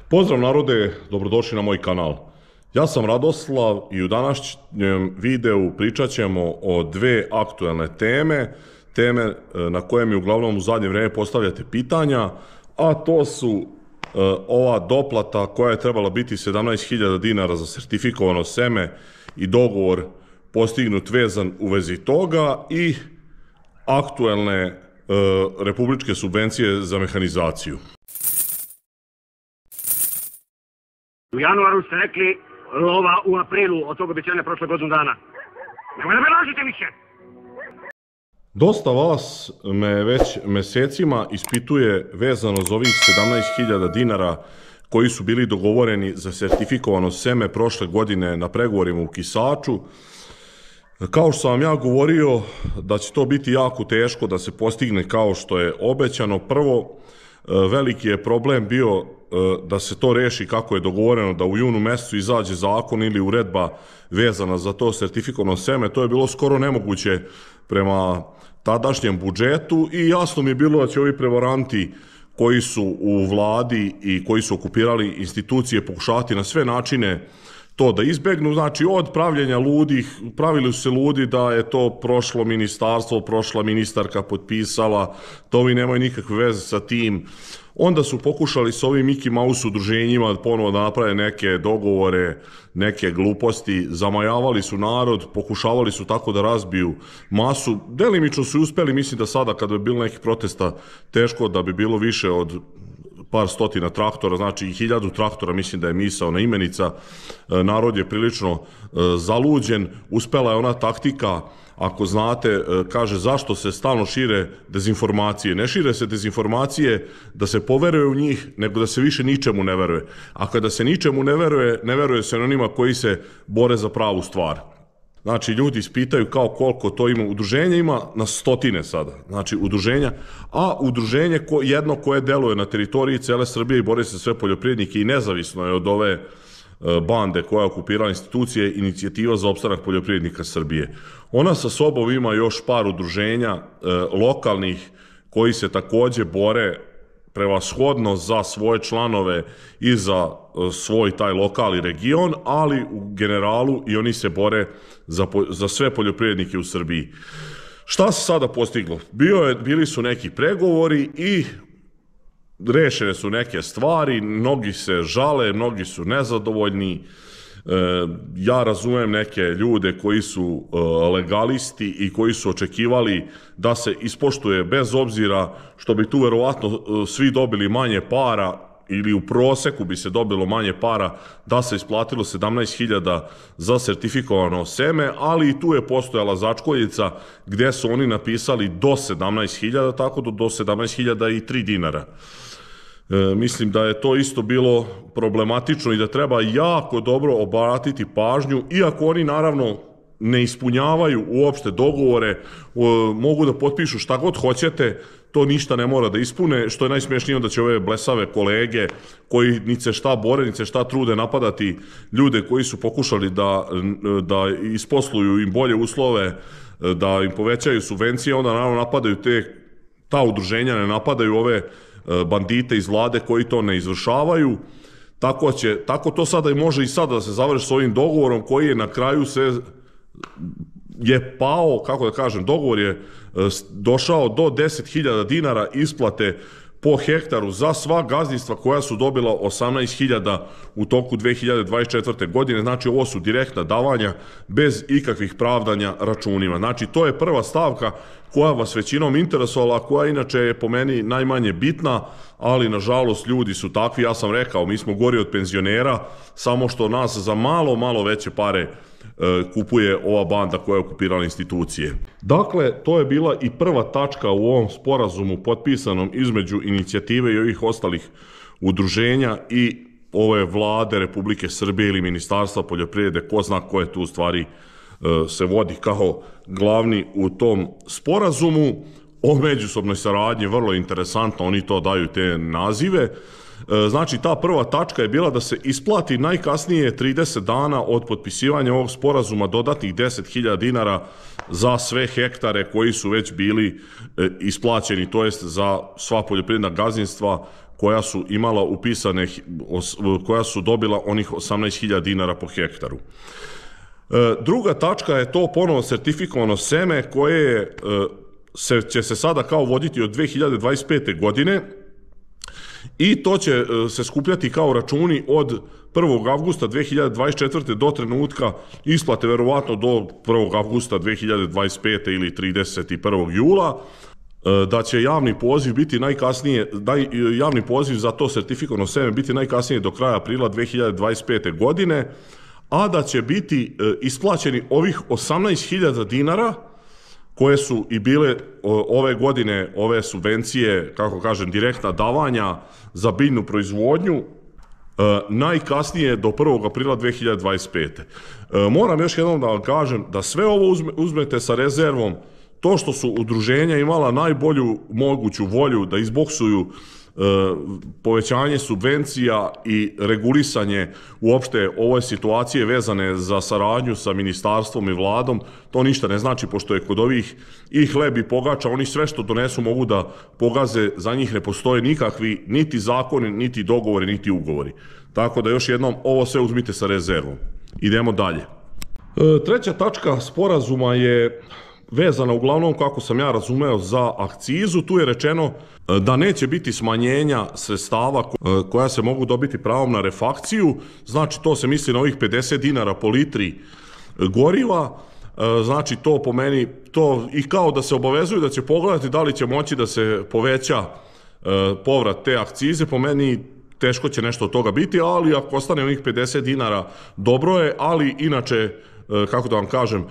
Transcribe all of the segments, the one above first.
Pozdrav narode, dobrodošli na moj kanal. Ja sam Radoslav i u današnjem videu pričat ćemo o dve aktuelne teme na koje mi uglavnom u zadnje vrijeme postavljate pitanja, a to su ova doplata koja je trebala biti 17.000 dinara za sertifikovano seme i dogovor postignut vezan u vezi toga i aktuelne republičke subvencije za mehanizaciju. U januaru ste rekli lova u aprilu, od toga obećanja prošle godinu dana. Nemoj da me lažite više! Dosta vas me već mesecima ispituje vezano za ovih 17.000 dinara koji su bili dogovoreni za sertifikovano seme prošle godine na pregovorima u Kisaču. Kao što sam vam ja govorio da će to biti jako teško da se postigne kao što je obećano, prvo veliki je problem bio da se to reši kako je dogovoreno, da u junu mesecu izađe zakon ili uredba vezana za to sertifikovano seme. To je bilo skoro nemoguće prema tadašnjem budžetu i jasno mi je bilo da će ovi prevaranti koji su u vladi i koji su okupirali institucije pokušavati na sve načine to da izbegnu. Znači od pravljenja ludih, pravili su se ludi da je to prošlo ministarstvo, prošla ministarka potpisala, to vi nemaju nikakve veze sa tim. Onda su pokušali s ovim Mickey Mouse udruženjima ponovo da naprave neke dogovore, neke gluposti, zamajavali su narod, pokušavali su tako da razbiju masu. Delimično su uspeli, mislim da sada kada bi bilo nekih protesta teško da bi bilo više od par stotina traktora, znači i 1000 traktora, mislim da je misaona imenica. Narod je prilično zaluđen, uspela je ona taktika, ako znate, kaže zašto se stalno šire dezinformacije. Ne šire se dezinformacije da se poveruje u njih, nego da se više ničemu ne veruje. A kada se ničemu ne veruje se onima koji se bore za pravu stvar. Znači ljudi ispitaju kao koliko to ima. Udruženja ima na stotine sada, znači udruženja, a udruženje jedno koje deluje na teritoriji cele Srbije i bori se sve poljoprivrednike i nezavisno je od ove bande koja je okupirala institucije, Inicijativa za opstanak poljoprivrednika Srbije. Ona sa sobom ima još par udruženja lokalnih koji se takođe bore prevashodno za svoje članove i za svoj taj lokal i region, ali u generalu i oni se bore za sve poljoprivrednike u Srbiji. Šta se sada postiglo? Bili su neki pregovori i rešene su neke stvari, mnogi se žale, mnogi su nezadovoljni. Ja razumem neke ljude koji su legalisti i koji su očekivali da se ispoštuje bez obzira što bi tu verovatno svi dobili manje para ili u proseku bi se dobilo manje para da se isplatilo 17.000 za sertifikovano seme, ali i tu je postojala začkoljica gdje su oni napisali do 17.000, tako do 17.003 dinara. Mislim da je to isto bilo problematično i da treba jako dobro obratiti pažnju, iako oni naravno ne ispunjavaju uopšte dogovore, mogu da potpišu šta god hoćete, to ništa ne mora da ispune, što je najsmešnije da će ove blesave kolege koji nice šta bore, nice šta trude napadati ljude koji su pokušali da isposluju im bolje uslove, da im povećaju subvencije, onda naravno napadaju ta udruženja, ne napadaju ove bandite iz vlade koji to ne izvršavaju. Tako to sada i može i sada da se završi s ovim dogovorom koji je na kraju je pao, kako da kažem, dogovor je došao do 10.000 dinara isplate po hektaru za sva gazdinstva koja su dobila 18.000 u toku 2024. godine. Znači ovo su direktna davanja bez ikakvih pravdanja računima. Znači to je prva stavka koja vas većinom interesovala, koja inače je po meni najmanje bitna, ali nažalost ljudi su takvi. Ja sam rekao, mi smo gori od penzionera, samo što nas za malo veće pare kupuje ova banda koja je okupirala institucije. Dakle, to je bila i prva tačka u ovom sporazumu potpisanom između Inicijative i ovih ostalih udruženja i ove vlade Republike Srbije ili Ministarstva poljoprivrede, ko zna ko je tu u stvari se vodi kao glavni u tom sporazumu. O međusobnoj saradnji vrlo interesantno, oni to daju te nazive. Znači ta prva tačka je bila da se isplati najkasnije 30 dana od potpisivanja ovog sporazuma dodatnih 10.000 dinara za sve hektare koji su već bili isplaćeni, to jest za sva poljoprivredna gazdinstva koja su imala upisane, koja su dobila onih 18.000 dinara po hektaru. Druga tačka je to ponovo sertifikovano seme koje će se sada kao voditi od 2025. godine i to će se skupljati kao računi od 1. avgusta 2024. do trenutka isplate, verovatno do 1. avgusta 2025. ili 31. jula, da će javni poziv biti najkasnije, javni poziv za to sertifikovano seme biti najkasnije do kraja aprila 2025. godine, a da će biti isplaćeni ovih 18.000 dinara koje su i bile ove godine, ove subvencije, kako kažem, direktna davanja za biljnu proizvodnju, najkasnije do 1. aprila 2025. Moram još jednom da vam kažem da sve ovo uzmete sa rezervom, to što su udruženja imala najbolju moguću volju da izboksuju povećanje subvencija i regulisanje uopšte ove situacije vezane za saradnju sa ministarstvom i vladom, to ništa ne znači, pošto je kod ovih i hleb i pogača, oni sve što donesu mogu da pogaze, za njih ne postoje nikakvi niti zakoni, niti dogovori, niti ugovori. Tako da još jednom ovo sve uzmite sa rezervom. Idemo dalje. Treća tačka sporazuma je vezana uglavnom, kako sam ja razumeo, za akcizu. Tu je rečeno da neće biti smanjenja sredstava koja se mogu dobiti pravom na refakciju, znači to se misli na ovih 50 dinara po litri goriva, znači to po meni, to i kao da se obavezuju da će pogledati da li će moći da se poveća povrat te akcize, po meni teško će nešto od toga biti, ali ako ostane ovih 50 dinara dobro je, ali inače, kako da vam kažem,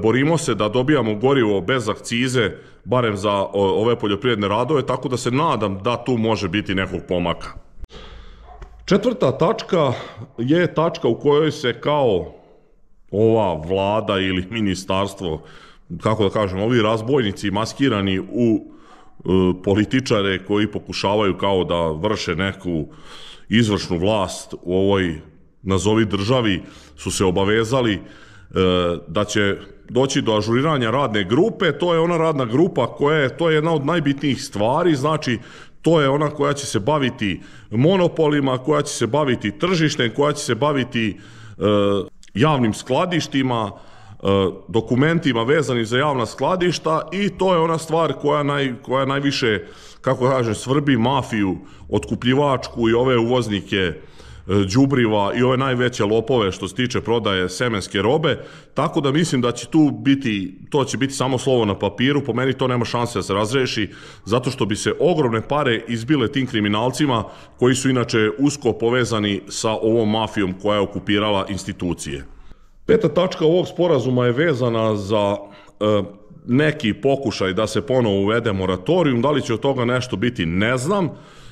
borimo se da dobijamo gorivo bez akcize, barem za ove poljoprivredne radove, tako da se nadam da tu može biti nekog pomaka. Četvrta tačka je tačka u kojoj se kao ova vlada ili ministarstvo, kako da kažem, ovi razbojnici maskirani u političare koji pokušavaju kao da vrše neku izvršnu vlast u ovoj nazovi državi, su se obavezali da će doći do ažuriranja radne grupe. To je ona radna grupa to je jedna od najbitnijih stvari, znači to je ona koja će se baviti monopolima, koja će se baviti tržištem, koja će se baviti javnim skladištima, dokumentima vezanim za javna skladišta, i to je ona stvar koja najviše, kako kažem, svrbi mafiju otkupljivačku i ove uvoznike đubriva i ove najveće lopove što se tiče prodaje semenske robe, tako da mislim da će tu biti, to će biti samo slovo na papiru. Po meni to nema šanse da se razreši, zato što bi se ogromne pare izbile tim kriminalcima koji su inače usko povezani sa ovom mafijom koja je okupirala institucije. Peta tačka ovog sporazuma je vezana za neki pokušaj da se ponovo uvede moratorijum. Da li će od toga nešto biti, ne znam.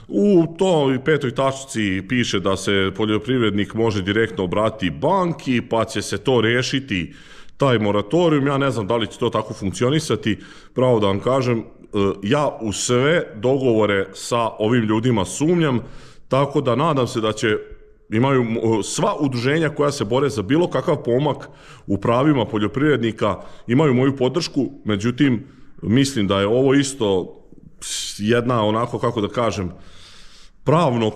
U toj petoj tačci piše da se poljoprivrednik može direktno obratiti banki, pa će se to rešiti, taj moratorijum. Ja ne znam da li će to tako funkcionisati. Pravo da vam kažem, ja u sve dogovore sa ovim ljudima sumnjam, tako da nadam se da će imaju sva udruženja koja se bore za bilo kakav pomak u pravima poljoprivrednika, imaju moju podršku. Međutim, mislim da je ovo isto jedna, onako, kako da kažem, pravno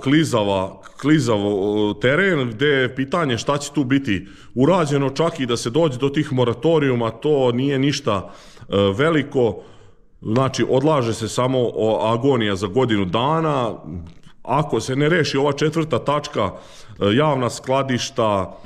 klizavo teren, gde je pitanje šta će tu biti urađeno. Čak i da se dođe do tih moratorijuma, to nije ništa veliko, znači odlaže se samo agonija za godinu dana. Ako se ne reši ova četvrta tačka, javna skladišta,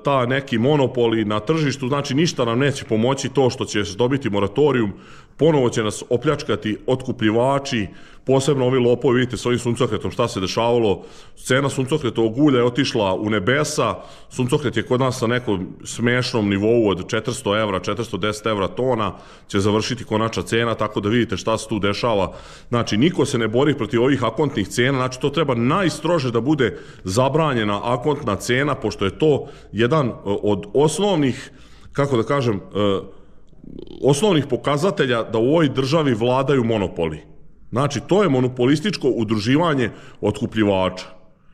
ta neki monopoli na tržištu, znači ništa nam neće pomoći to što će se dobiti moratorijum. Ponovo će nas opljačkati otkupljivači, posebno ovi lopovi. Vidite s ovim suncokretom šta se dešavalo. Cena suncokretovog ulja je otišla u nebesa. Suncokret je kod nas na nekom smešnom nivou od 400 evra, 410 evra tona će završiti konačna cena, tako da vidite šta se tu dešava. Znači niko se ne bori protiv ovih akontnih cena, znači to treba najstrože da bude zabranjena akontna cena, pošto je to jedan od osnovnih, kako da kažem, osnovnih pokazatelja da u ovoj državi vladaju monopoli. Znači, to je monopolističko udruživanje otkupljivača.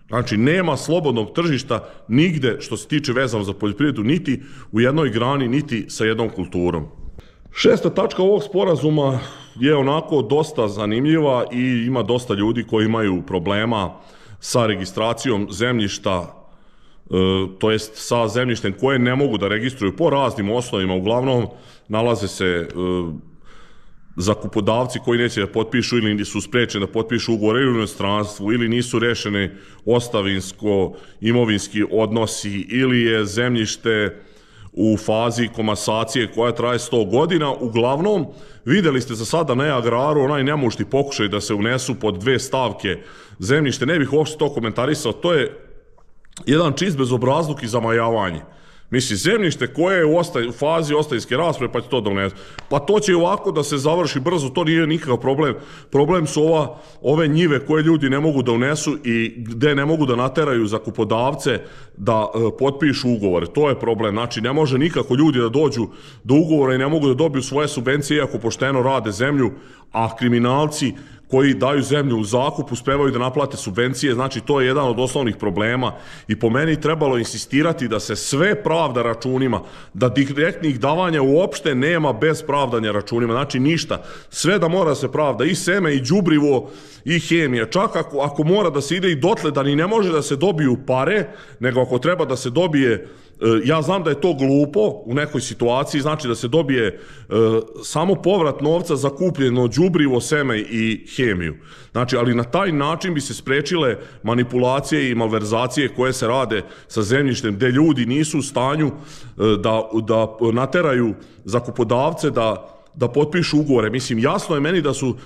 Znači, nema slobodnog tržišta nigde što se tiče vezano za poljoprivredu, niti u jednoj grani, niti sa jednom kulturom. Šesta tačka ovog sporazuma je onako dosta zanimljiva i ima dosta ljudi koji imaju problema sa registracijom zemljišta, to jest sa zemljištem koje ne mogu da registruju po raznim osnovima. Uglavnom nalaze se zakupodavci koji neće da potpišu ili su sprečeni da potpišu ugovore ili u inostranstvu, ili nisu rešeni ostavinsko-imovinski odnosi, ili je zemljište u fazi komasacije koja traje 100 godina. Uglavnom, videli ste za sada na agraru onaj nemušti pokušaj da se unesu pod dve stavke zemljište. Ne bih uopšte to komentarisao, to je jedan čist bezobrazluk i zamajavanje. Mislim, zemljište koje je u fazi ostavinske rasprave, pa će to da unesu. Pa to će ovako da se završi brzo, to nije nikakav problem. Problem su ove njive koje ljudi ne mogu da unesu i gde ne mogu da nateraju zakupodavce da potpišu ugovore. To je problem. Znači, ne može nikako ljudi da dođu do ugovora i ne mogu da dobiju svoje subvencije iako pošteno rade zemlju, a kriminalci koji daju zemlju u zakup uspevaju da naplate subvencije. Znači, to je jedan od osnovnih problema i po meni trebalo insistirati da se sve pravda računima, da direktnih davanja uopšte nema bez pravdanja računima. Znači, ništa. Sve da mora se pravda, i seme, i đubrivo, i hemija. Čak ako mora da se ide i dotle da ni ne može da se dobiju pare, nego ako treba da se dobije, ja znam da je to glupo u nekoj situaciji, znači da se dobije samo povrat novca za kupljeno đubrivo, seme i hemiju. Znači, ali na taj način bi se sprečile manipulacije i malverzacije koje se rade sa zemljištem, gde ljudi nisu u stanju da nateraju zakupodavce da potpišu ugovore. Mislim, jasno je meni da su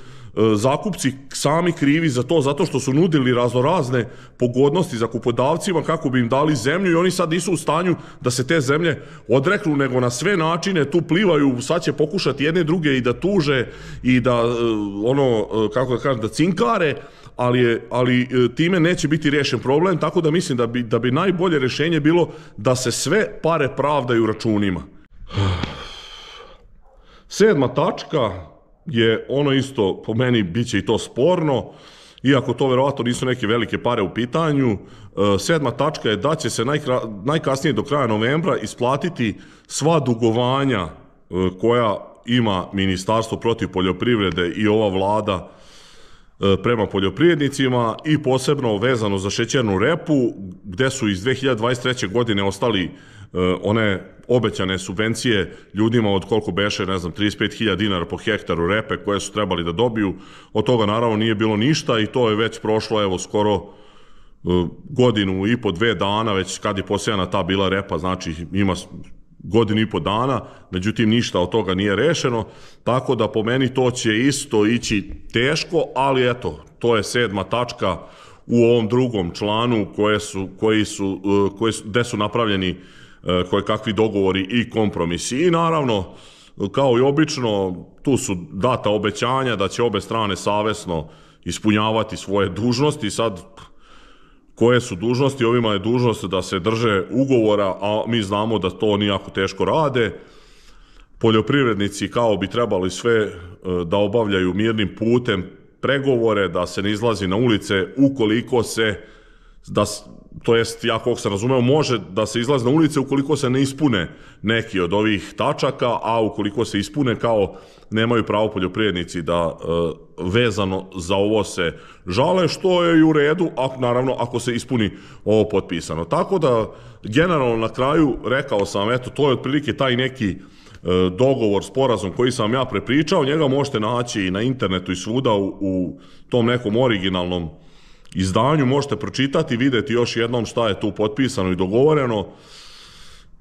zakupci sami krivi za to, zato što su nudili raznorazne pogodnosti zakupodavcima kako bi im dali zemlju i oni sad nisu u stanju da se te zemlje odreknu, nego na sve načine tu plivaju. Sad će pokušati jedne druge i da tuže i da kako da kažem, da cinkare, ali time neće biti rešen problem, tako da mislim da bi najbolje rešenje bilo da se sve pare pravdaju računima. 7. tačka je ono isto, po meni biće i to sporno, iako to verovatno nisu neke velike pare u pitanju. 7. tačka je da će se najkasnije do kraja novembra isplatiti sva dugovanja koja ima Ministarstvo protiv poljoprivrede i ova vlada prema poljoprivrednicima, i posebno vezano za šećernu repu, gde su iz 2023. godine ostali one obećane subvencije ljudima od koliko beše, ne znam, 35.000 dinara po hektaru repe koje su trebali da dobiju. Od toga naravno nije bilo ništa i to je već prošlo, evo, skoro godinu i po, 2 dana već kad je posejana ta bila repa, znači ima godinu i po dana, međutim ništa od toga nije rešeno, tako da po meni to će isto ići teško, ali eto, to je 7. tačka u ovom drugom članu gde su napravljeni koje kakvi dogovori i kompromisi. I naravno, kao i obično, tu su data obećanja da će obe strane savesno ispunjavati svoje dužnosti. Sad, koje su dužnosti? Ovima je dužnost da se drže ugovora, a mi znamo da to oni jako teško rade. Poljoprivrednici kao bi trebali sve da obavljaju mirnim putem pregovore, da se ne izlazi na ulice ukoliko se, to jest, ja koliko sam razumeo, može da se izlazi na ulice ukoliko se ne ispune neki od ovih tačaka, a ukoliko se ispune, kao nemaju pravo poljoprivrednici da vezano za ovo se žale, što je i u redu, naravno ako se ispuni ovo potpisano. Tako da, generalno na kraju rekao sam, eto, to je otprilike taj neki dogovor, sporazum koji sam ja prepričao. Njega možete naći i na internetu i svuda u tom nekom originalnom izdanju, možete pročitati, videti još jednom šta je tu potpisano i dogovoreno,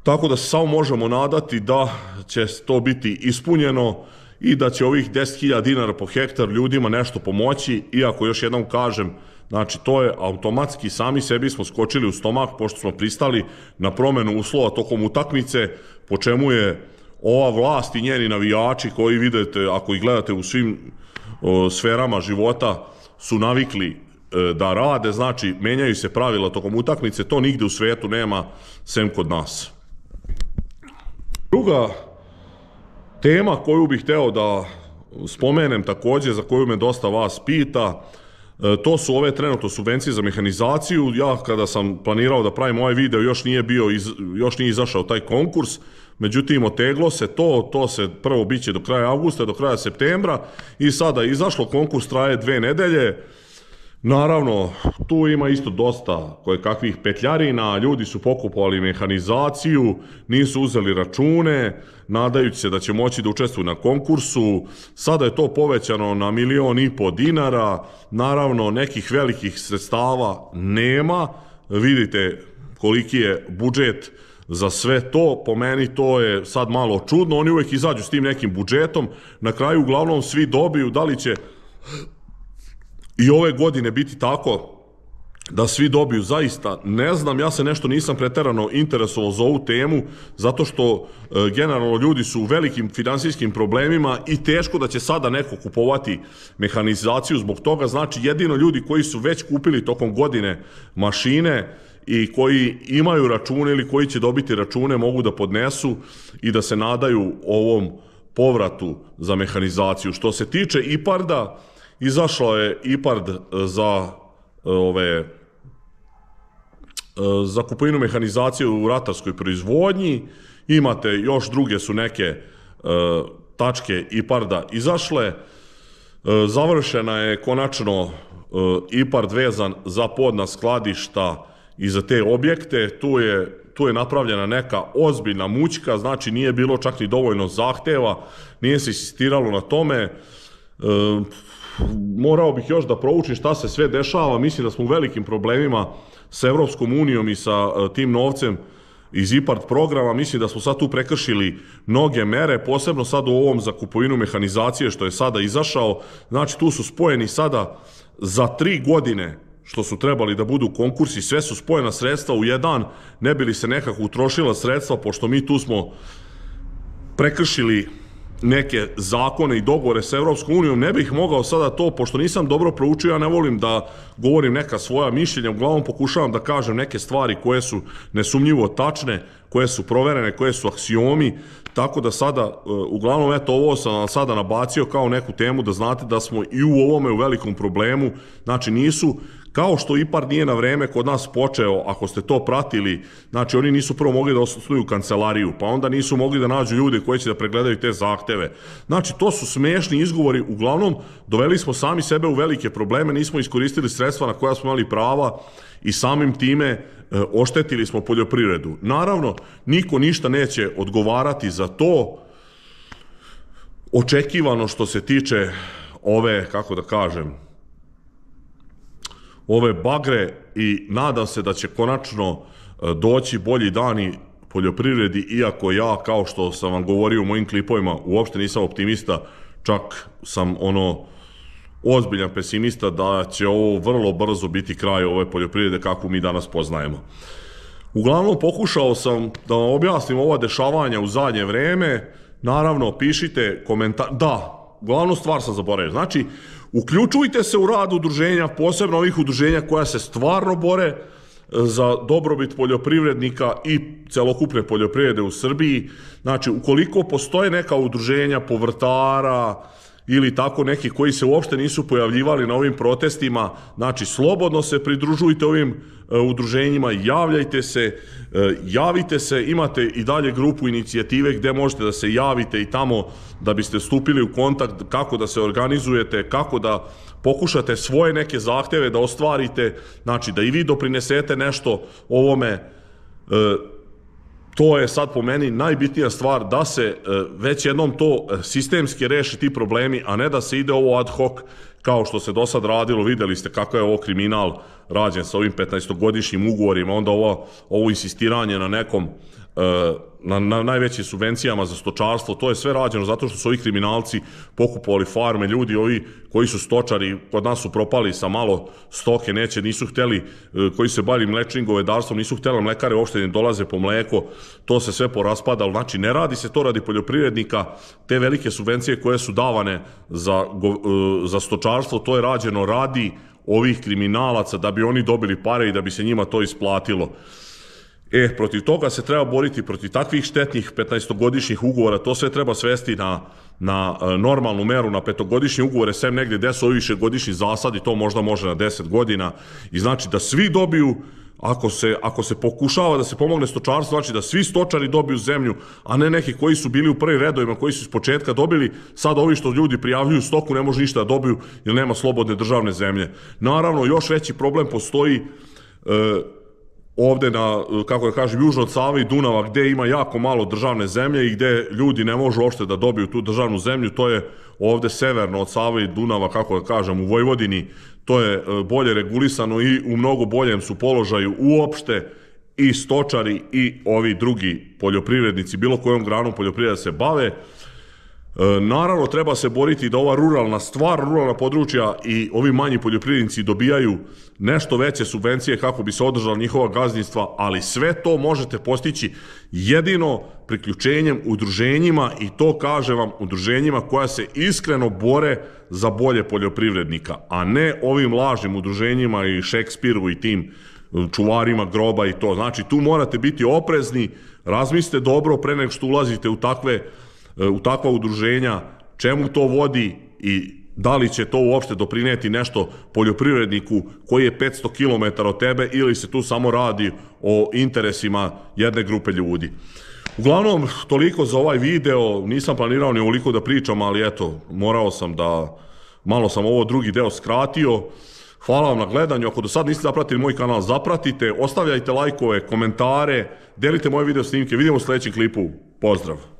tako da se samo možemo nadati da će to biti ispunjeno i da će ovih 10.000 dinara po hektar ljudima nešto pomoći, iako još jednom kažem, znači to je automatski, sami sebi smo skočili u stomak pošto smo pristali na promenu uslova tokom utakmice, po čemu je ova vlast i njeni navijači koji vidite, ako ih gledate u svim sferama života, su navikli da rade, znači menjaju se pravila tokom utakmice, to nigde u svetu nema sem kod nas. Druga tema koju bih hteo da spomenem takođe, za koju me dosta vas pita, To su ove trenutno subvencije za mehanizaciju. Ja kada sam planirao da pravim ovaj video još nije izašao taj konkurs, međutim oteglo se to se prvo biće do kraja avgusta, do kraja septembra i sada je izašlo, konkurs traje 2 nedelje. Naravno, tu ima isto dosta kojekakvih petljarina, ljudi su pokupovali mehanizaciju, nisu uzeli račune, nadajući se da će moći da učestvuju na konkursu. Sada je to povećano na 1,5 miliona dinara, naravno nekih velikih sredstava nema, vidite koliki je budžet za sve to, po meni to je sad malo čudno, oni uvek izađu s tim nekim budžetom, na kraju uglavnom svi dobiju, da li će i ove godine biti tako da svi dobiju, zaista ne znam, ja se nešto nisam preterano interesovao za ovu temu, zato što generalno ljudi su u velikim finansijskim problemima i teško da će sada neko kupovati mehanizaciju zbog toga, znači jedino ljudi koji su već kupili tokom godine mašine i koji imaju račune ili koji će dobiti račune mogu da podnesu i da se nadaju ovom povratu za mehanizaciju. Što se tiče IPARD-a, izašao je IPARD za kupovinu mehanizacije u ratarskoj proizvodnji. Imate još druge su neke tačke IPARD-a izašle. Završena je konačno IPARD vezan za podna skladišta i za te objekte. Tu je napravljena neka ozbiljna mućka, znači nije bilo čak ni dovoljno zahteva, nije se insistiralo na tome. Morao bih još da proučim šta se sve dešava, mislim da smo u velikim problemima sa Evropskom unijom i sa tim novcem iz IPARD programa, mislim da smo sad tu prekršili mnoge mere, posebno sad u ovom za kupovinu mehanizacije što je sada izašao, znači tu su spojeni sada za 3 godine što su trebali da budu konkursi, sve su spojena sredstva u jedan, ne bi li se nekako utrošila sredstva, pošto mi tu smo prekršili neke zakone i dogovore sa Evropskom unijom, ne bih mogao sada to, pošto nisam dobro proučio, ja ne volim da govorim neka svoja mišljenja, uglavnom pokušavam da kažem neke stvari koje su nesumnjivo tačne, koje su proverene, koje su aksiomi, tako da sada, uglavnom eto ovo sam sada nabacio kao neku temu da znate da smo i u ovome u velikom problemu, znači nisu, kao što IPARD nije na vreme kod nas počeo, ako ste to pratili, znači oni nisu prvo mogli da osnuju kancelariju, pa onda nisu mogli da nađu ljude koji će da pregledaju te zahteve. Znači to su smešni izgovori, uglavnom doveli smo sami sebe u velike probleme, nismo iskoristili sredstva na koja smo imali prava i samim time oštetili smo poljoprivredu. Naravno, niko ništa neće odgovarati za to. Očekivano što se tiče ove, kako da kažem, ove bagre i nadam se da će konačno doći bolji dani poljoprivredi, iako ja, kao što sam vam govorio u mojim klipovima, uopšte nisam optimista, čak sam ozbiljan pesimista da će ovo vrlo brzo biti kraj ove poljoprivrede kakvu mi danas poznajemo. Uglavnom pokušao sam da vam objasnim ova dešavanja u zadnje vreme, naravno pišite komentar, da, glavnu stvar sam zaboravio, znači uključujte se u rad udruženja, posebno ovih udruženja koja se stvarno bore za dobrobit poljoprivrednika i celokupne poljoprivrede u Srbiji. Znači, ukoliko postoje neka udruženja povrtara ili tako neki koji se uopšte nisu pojavljivali na ovim protestima, znači slobodno se pridružujte ovim udruženjima, javite se, imate i dalje grupu inicijative gde možete da se javite i tamo da biste stupili u kontakt, kako da se organizujete, kako da pokušate svoje neke zahteve da ostvarite, znači da i vi doprinesete nešto ovome. To je sad po meni najbitnija stvar, da se već jednom to sistemski reši ti problemi, a ne da se ide ovo ad hoc kao što se do sad radilo. Videli ste kako je ovo kriminal rađen sa ovim 15-godišnjim ugovorima, onda ovo insistiranje na nekom, na najvećim subvencijama za stočarstvo, to je sve rađeno zato što su ovi kriminalci pokupovali farme, ljudi ovi koji su stočari, kod nas su propali sa malo stoke, nisu hteli, koji se bavili mlečnim govedarstvom, nisu hteli mlekare uopšte ne dolaze po mleko, to se sve poraspadalo, znači ne radi se to radi poljoprivrednika, te velike subvencije koje su davane za stočarstvo, to je rađeno radi ovih kriminalaca da bi oni dobili pare i da bi se njima to isplatilo. Protiv toga se treba boriti, protiv takvih štetnih 15-godišnjih ugovora, to sve treba svesti na normalnu meru, na 5-godišnje ugovore, sem negdje gde su ovi višegodišnji zasadi, to možda može na 10 godina. I znači da svi dobiju, ako se pokušava da se pomogne stočarstvu, znači da svi stočari dobiju zemlju, a ne neki koji su bili u prvim redovima, koji su iz početka dobili, sad ovi što ljudi prijavljuju stoku ne može ništa da dobiju jer nema slobodne državne zemlje. Naravno, još veći problem postoji ovde na, kako da kažem, južno od Save i Dunava, gde ima jako malo državne zemlje i gde ljudi ne možu uopšte da dobiju tu državnu zemlju, to je ovde severno od Save i Dunava, kako da kažem, u Vojvodini, to je bolje regulisano i u mnogo boljem su položaju uopšte i stočari i ovi drugi poljoprivrednici, bilo kojom granom poljoprivrede se bave. Naravno, treba se boriti da ova ruralna područja i ovi manji poljoprivrednici dobijaju nešto veće subvencije kako bi se održala njihova gazdinstva, ali sve to možete postići jedino priključenjem udruženjima, i to kažem vam, udruženjima koja se iskreno bore za bolje poljoprivrednika, a ne ovim lažnim udruženjima i Šekspiru i tim čuvarima groba i to. Znači, tu morate biti oprezni, razmislite dobro pre nego što ulazite u takva udruženja, čemu to vodi i da li će to uopšte doprineti nešto poljoprivredniku koji je 500 km od tebe, ili se tu samo radi o interesima jedne grupe ljudi. Uglavnom, toliko za ovaj video, nisam planirao ni ovoliko da pričam, ali eto, morao sam da, malo sam ovo drugi deo skratio. Hvala vam na gledanju, ako do sad niste zapratili moj kanal, zapratite, ostavljajte lajkove, komentare, delite moje video snimke, vidimo u sledećem klipu, pozdrav!